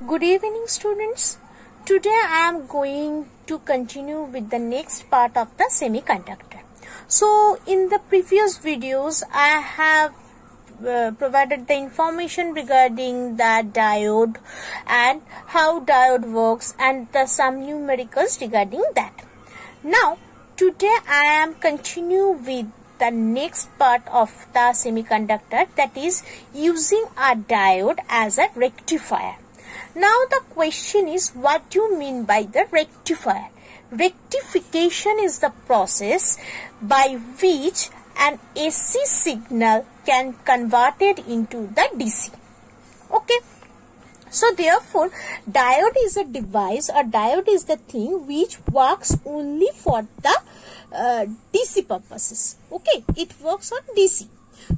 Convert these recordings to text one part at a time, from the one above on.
Good evening, students. Today I am going to continue with the next part of the semiconductor. So in the previous videos I have provided the information regarding the diode and how diode works and some numericals regarding that. Now today I am continue with the next part of the semiconductor, that is using a diode as a rectifier. Now the question is, what do you mean by the rectifier? Rectification is the process by which an AC signal can convert it into the DC. Okay. So therefore, diode is a device, or diode is the thing which works only for the DC purposes. Okay, it works on DC.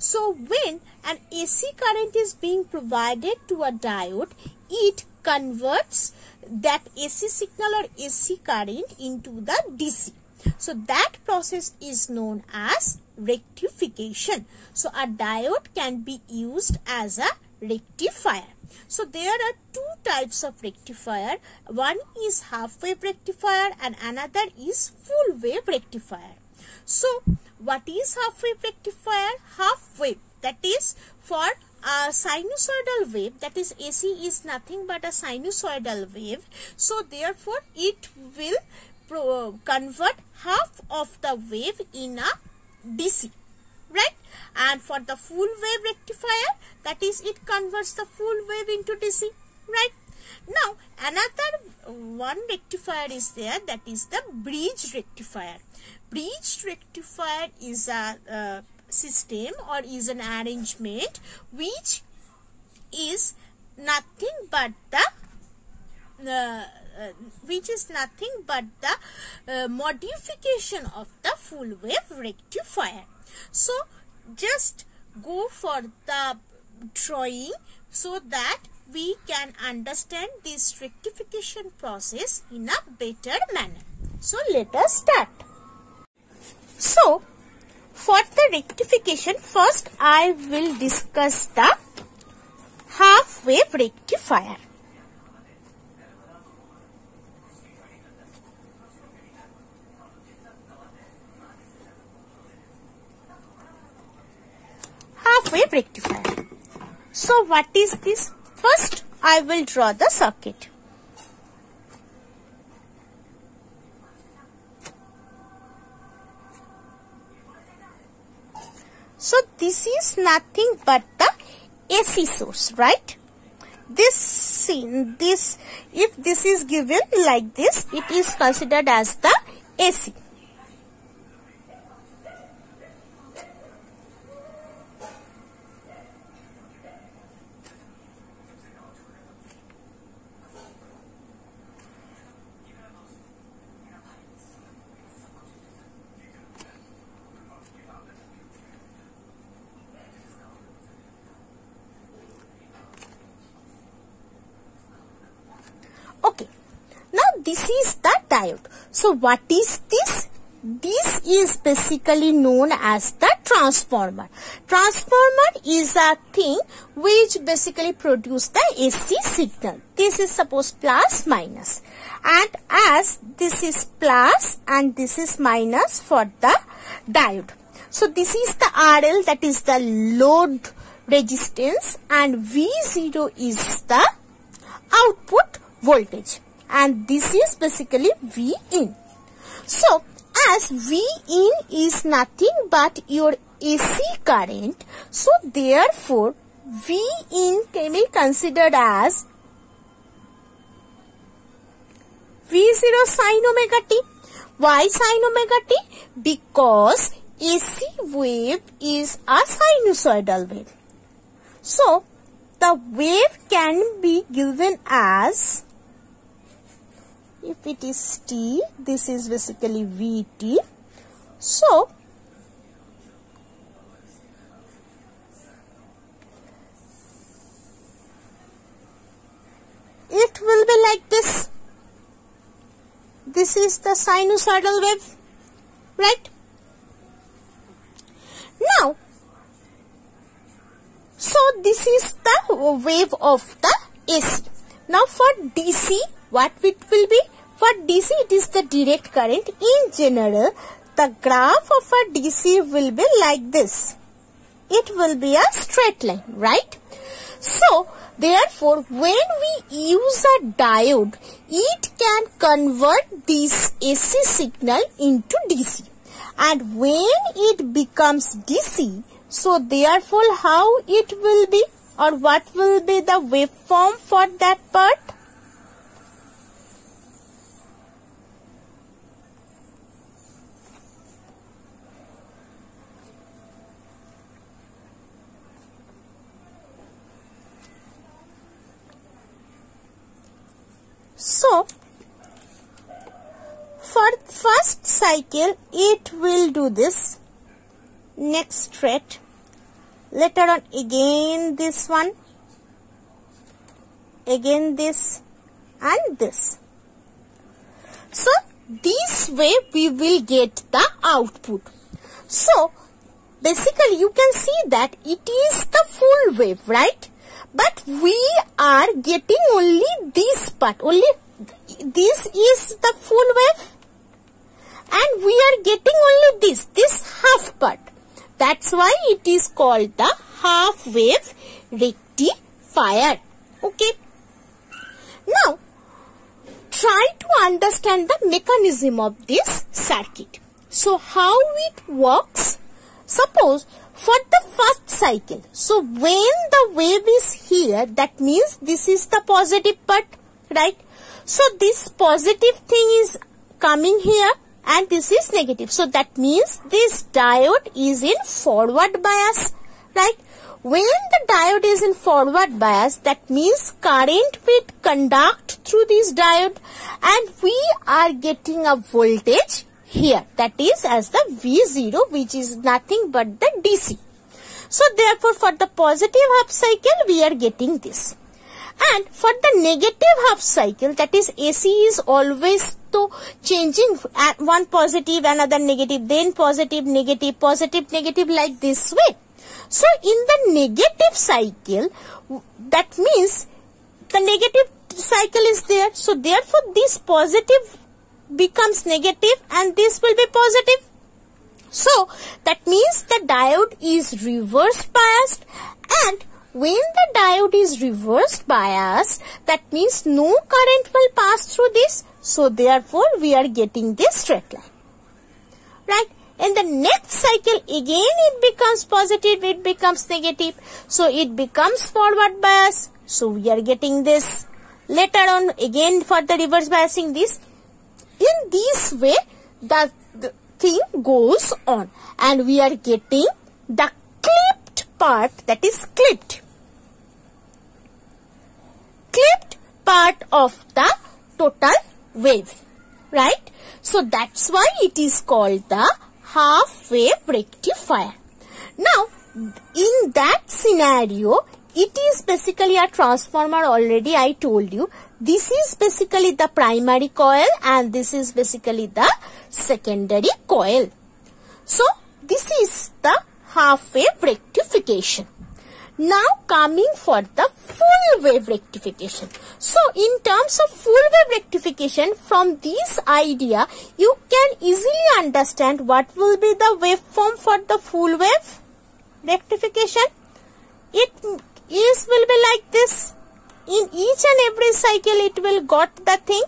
So when an AC current is being provided to a diode, it converts that AC signal or AC current into the DC. So that process is known as rectification. So a diode can be used as a rectifier. So there are two types of rectifier. One is half wave rectifier and another is full wave rectifier. So what is half wave rectifier? Half wave, that is for a sinusoidal wave, that is AC is nothing but a sinusoidal wave. So therefore it will convert half of the wave in a DC, right? And for the full wave rectifier, that is it converts the full wave into DC, right? Now another one rectifier is there, that is the bridge rectifier. Bridge rectifier is a system or is an arrangement which is nothing but the modification of the full wave rectifier. So just go for the drawing so that we can understand this rectification process in a better manner. So let us start. So for the rectification, first I will discuss the half wave rectifier. Half wave rectifier. So what is this? First I will draw the circuit. So this is nothing but the AC source, right? If this is given like this, it is considered as the AC. Okay, now this is the diode. So what is this? This is basically known as the transformer. Transformer is a thing which basically produces the AC signal. This is suppose plus minus, and as this is plus and this is minus for the diode. So this is the RL, that is the load resistance, and V0 is the output voltage, and this is basically V in. So as V in is nothing but your AC current, so therefore V in can be considered as V0 sin omega t. Why sin omega t? Because AC wave is a sinusoidal wave. So the wave can be given as, if it is t, this is basically Vt. So it will be like this. This is the sinusoidal wave, right? Now, so this is the wave of the AC. Now for DC, what it will be? For DC, it is the direct current. In general, the graph of a DC will be like this. It will be a straight line, right? So, therefore, when we use a diode, it can convert this AC signal into DC. And when it becomes DC, so therefore, how it will be, or what will be the waveform for that part? So, for first cycle, it will do this. Next straight. Later on, again this one. Again this. And this. So, this way we will get the output. So, basically you can see that it is the full wave, right? But we are getting only this part. Only this is the full wave. And we are getting only this half part. That's why it is called the half wave rectifier. Okay. Now, try to understand the mechanism of this circuit. So, how it works? Suppose for the first cycle, so when the wave is here, that means this is the positive part, right? So, this positive thing is coming here and this is negative. So, that means this diode is in forward bias, right? When the diode is in forward bias, that means current will conduct through this diode and we are getting a voltage here, that is as the V0, which is nothing but the DC. So, therefore, for the positive half cycle, we are getting this. And for the negative half cycle, that is AC is always to changing at one positive, another negative, then positive, negative, like this way. So, in the negative cycle, that means the negative cycle is there. So, therefore, this positive becomes negative and this will be positive. So, that means the diode is reverse biased, and when the diode is reverse biased, that means no current will pass through this. So, therefore, we are getting this straight line. Right? In the next cycle, again it becomes positive, it becomes negative. So, it becomes forward bias. So, we are getting this. Later on, again for the reverse biasing this. In this way, the thing goes on and we are getting the clipped part, that is clipped part of the total wave, right? So, that's why it is called the half wave rectifier. Now, in that scenario, it is basically a transformer. Already I told you. This is basically the primary coil and this is basically the secondary coil. So, this is the half wave rectification. Now, coming for the full wave rectification. So, in terms of full wave rectification, from this idea, you can easily understand what will be the waveform for the full wave rectification. It will be like this. In each and every cycle, it will got the thing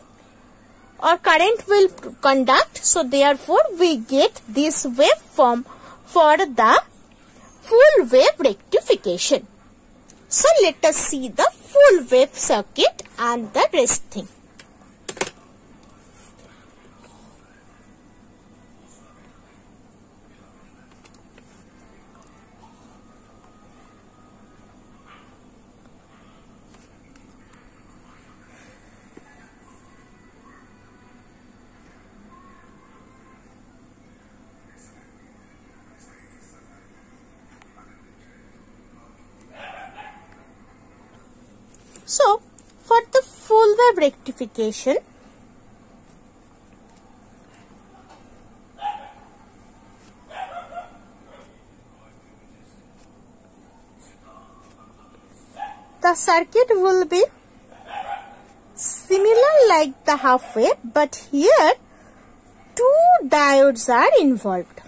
or current will conduct. So, therefore, we get this waveform for the full wave rectification. So, let us see the full wave circuit and the rest thing. So, for the full wave rectification, the circuit will be like the half wave, but here 2 diodes are involved.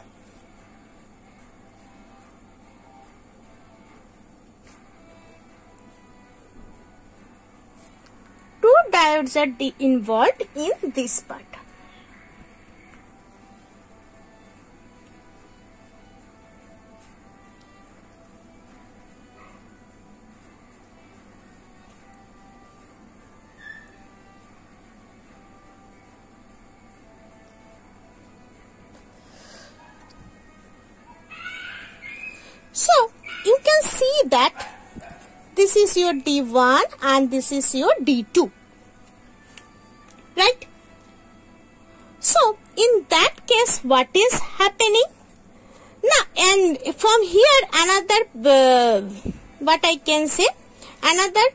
Two diodes are involved in this part. So, you can see that this is your D1 and this is your D2. Right? So, in that case, what is happening? Now, and from here, another, what I can say, another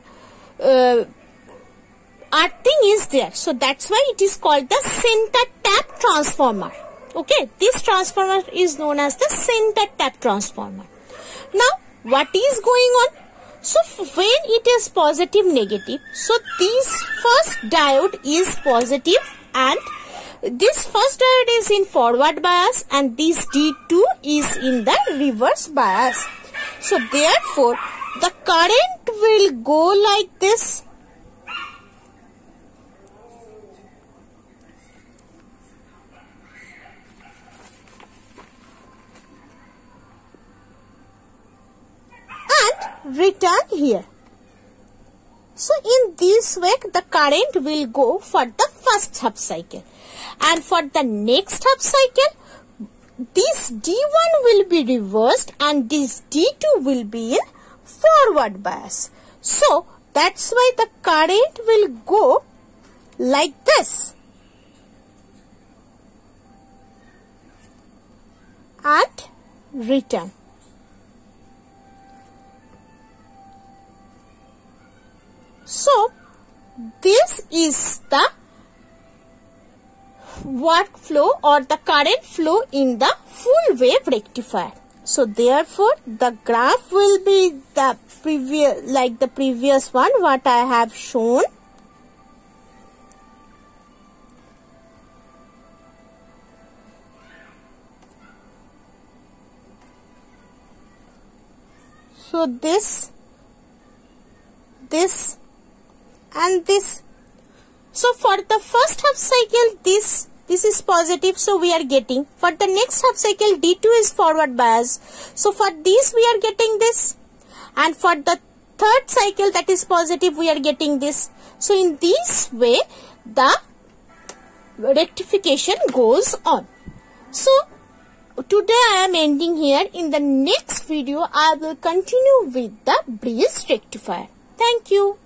earthing is there. So, that's why it is called the center tap transformer. Okay, this transformer is known as the center tap transformer. Now, what is going on? So, when it is positive, negative, so this first diode is positive and this first diode is in forward bias and this D2 is in the reverse bias. So, therefore, the current will go like this. And return here. So, in this way, the current will go for the first half cycle. And for the next half cycle, this D1 will be reversed and this D2 will be in forward bias. So, that's why the current will go like this. And return. So, this is the workflow or the current flow in the full wave rectifier. So, therefore, the graph will be the previous, like the previous one what I have shown. So, this and this. So, for the first half cycle, this is positive, so we are getting. For the next half cycle, D2 is forward bias. So, for this we are getting this. And for the third cycle, that is positive, we are getting this. So, in this way, the rectification goes on. So, today I am ending here. In the next video, I will continue with the bridge rectifier. Thank you.